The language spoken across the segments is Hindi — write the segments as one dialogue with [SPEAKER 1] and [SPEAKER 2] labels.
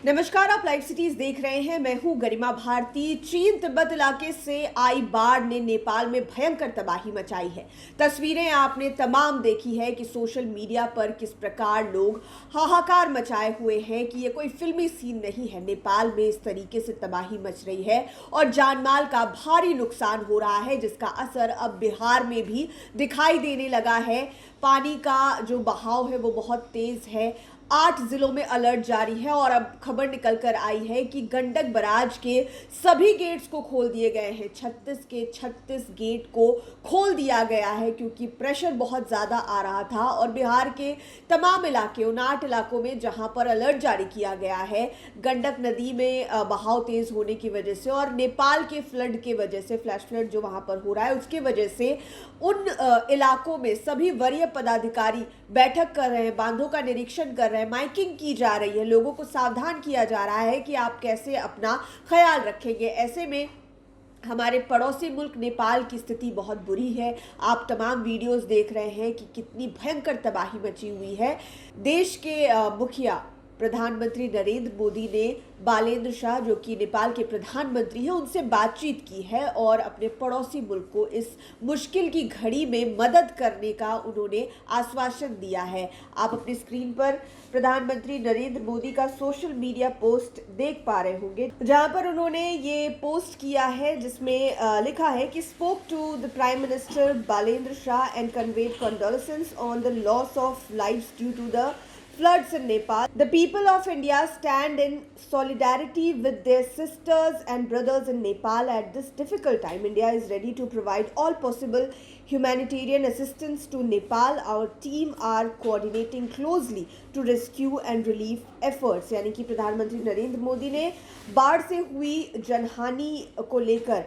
[SPEAKER 1] नमस्कार, आप लाइव सिटीज देख रहे हैं। मैं हूं गरिमा भारती। चीन तिब्बत इलाके से आई बाढ़ ने नेपाल में भयंकर तबाही मचाई है। तस्वीरें आपने तमाम देखी है कि सोशल मीडिया पर किस प्रकार लोग हाहाकार मचाए हुए हैं कि ये कोई फिल्मी सीन नहीं है। नेपाल में इस तरीके से तबाही मच रही है और जानमाल का भारी नुकसान हो रहा है, जिसका असर अब बिहार में भी दिखाई देने लगा है। पानी का जो बहाव है वो बहुत तेज है। 8 जिलों में अलर्ट जारी है और अब खबर निकल कर आई है कि गंडक बराज के सभी गेट्स को खोल दिए गए हैं। 36 के 36 गेट को खोल दिया गया है क्योंकि प्रेशर बहुत ज़्यादा आ रहा था और बिहार के तमाम इलाके, 59 इलाकों में जहां पर अलर्ट जारी किया गया है, गंडक नदी में बहाव तेज होने की वजह से और नेपाल के फ्लड के वजह से, फ्लैश फ्लड जो वहां पर हो रहा है उसके वजह से उन इलाकों में सभी वरीय पदाधिकारी बैठक कर रहे हैं, बांधों का निरीक्षण कर रहे हैं, माइकिंग की जा रही है, लोगों को सावधान किया जा रहा है कि आप कैसे अपना ख्याल रखेंगे। ऐसे में हमारे पड़ोसी मुल्क नेपाल की स्थिति बहुत बुरी है। आप तमाम वीडियोस देख रहे हैं कि कितनी भयंकर तबाही मची हुई है। देश के मुखिया प्रधानमंत्री नरेंद्र मोदी ने बालेंद्र शाह, जो कि नेपाल के प्रधानमंत्री हैं, उनसे बातचीत की है और अपने पड़ोसी मुल्क को इस मुश्किल की घड़ी में मदद करने का उन्होंने आश्वासन दिया है। आप अपनी स्क्रीन पर प्रधानमंत्री नरेंद्र मोदी का सोशल मीडिया पोस्ट देख पा रहे होंगे, जहां पर उन्होंने ये पोस्ट किया है जिसमें लिखा है कि spoke to the prime minister Balendra Shah and conveyed condolences on the loss of lives due to the floods in Nepal. The people of India stand in solidarity with their sisters and brothers in Nepal at this difficult time. India is ready to provide all possible humanitarian assistance to Nepal. Our team are coordinating closely to rescue and relief efforts. यानी कि प्रधानमंत्री नरेंद्र मोदी ने बाढ़ से हुई जनहानि को लेकर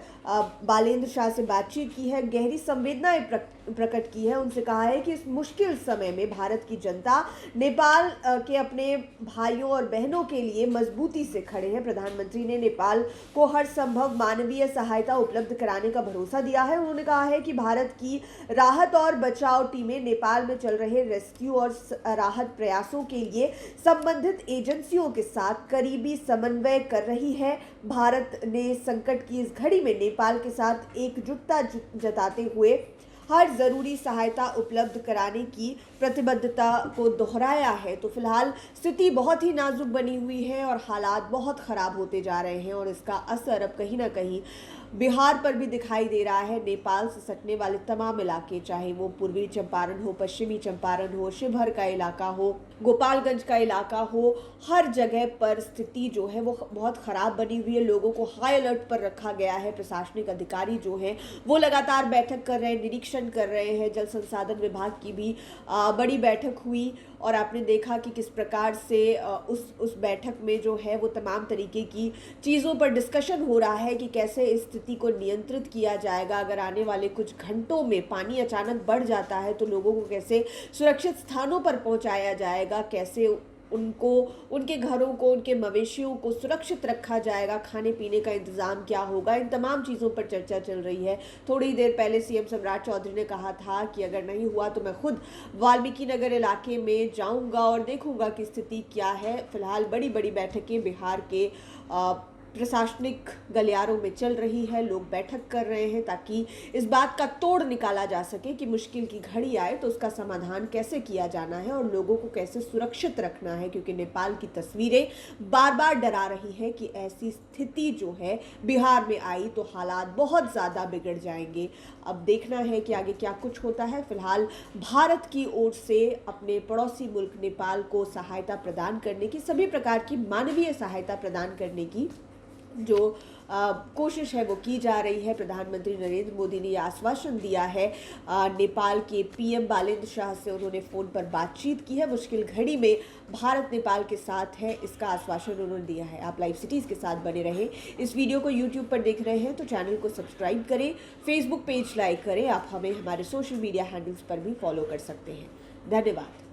[SPEAKER 1] बालेंद्र शाह से बातचीत की है, गहरी संवेदनाएं प्रकट की है। उनसे कहा है कि इस मुश्किल समय में भारत की जनता नेपाल के अपने भाइयों और बहनों के लिए मजबूती से खड़े हैं। प्रधानमंत्री ने नेपाल को हर संभव मानवीय सहायता उपलब्ध कराने का भरोसा दिया है। उन्होंने कहा है कि भारत की राहत और बचाव टीमें नेपाल में चल रहे रेस्क्यू और राहत प्रयासों के लिए संबंधित एजेंसियों के साथ करीबी समन्वय कर रही है। भारत ने संकट की इस घड़ी में नेपाल के साथ एकजुटता जताते हुए हर ज़रूरी सहायता उपलब्ध कराने की प्रतिबद्धता को दोहराया है। तो फिलहाल स्थिति बहुत ही नाजुक बनी हुई है और हालात बहुत ख़राब होते जा रहे हैं और इसका असर अब कहीं ना कहीं बिहार पर भी दिखाई दे रहा है। नेपाल से सटने वाले तमाम इलाके, चाहे वो पूर्वी चंपारण हो, पश्चिमी चंपारण हो, शिवहर का इलाका हो, गोपालगंज का इलाका हो, हर जगह पर स्थिति जो है वो बहुत ख़राब बनी हुई है। लोगों को हाई अलर्ट पर रखा गया है। प्रशासनिक अधिकारी जो हैं वो लगातार बैठक कर रहे हैं, निरीक्षण कर रहे हैं। जल संसाधन विभाग की भी बड़ी बैठक हुई और आपने देखा कि किस प्रकार से उस बैठक में जो है वो तमाम तरीके की चीज़ों पर डिस्कशन हो रहा है कि कैसे इस स्थिति को नियंत्रित किया जाएगा। अगर आने वाले कुछ घंटों में पानी अचानक बढ़ जाता है तो लोगों को कैसे सुरक्षित स्थानों पर पहुंचाया जाएगा, कैसे उनको, उनके घरों को, उनके मवेशियों को सुरक्षित रखा जाएगा, खाने पीने का इंतज़ाम क्या होगा, इन तमाम चीज़ों पर चर्चा चल रही है। थोड़ी देर पहले सीएम सम्राट चौधरी ने कहा था कि अगर नहीं हुआ तो मैं खुद वाल्मीकि नगर इलाके में जाऊंगा और देखूंगा कि स्थिति क्या है। फिलहाल बड़ी बड़ी बैठकें बिहार के प्रशासनिक गलियारों में चल रही है। लोग बैठक कर रहे हैं ताकि इस बात का तोड़ निकाला जा सके कि मुश्किल की घड़ी आए तो उसका समाधान कैसे किया जाना है और लोगों को कैसे सुरक्षित रखना है, क्योंकि नेपाल की तस्वीरें बार बार डरा रही हैं कि ऐसी स्थिति जो है बिहार में आई तो हालात बहुत ज़्यादा बिगड़ जाएंगे। अब देखना है कि आगे क्या कुछ होता है। फिलहाल भारत की ओर से अपने पड़ोसी मुल्क नेपाल को सहायता प्रदान करने की, सभी प्रकार की मानवीय सहायता प्रदान करने की जो कोशिश है वो की जा रही है। प्रधानमंत्री नरेंद्र मोदी ने आश्वासन दिया है। नेपाल के पीएम बालेंद्र शाह से उन्होंने फ़ोन पर बातचीत की है। मुश्किल घड़ी में भारत नेपाल के साथ है, इसका आश्वासन उन्होंने दिया है। आप लाइव सिटीज़ के साथ बने रहें। इस वीडियो को यूट्यूब पर देख रहे हैं तो चैनल को सब्सक्राइब करें, फेसबुक पेज लाइक करें। आप हमें हमारे सोशल मीडिया हैंडल्स पर भी फॉलो कर सकते हैं। धन्यवाद।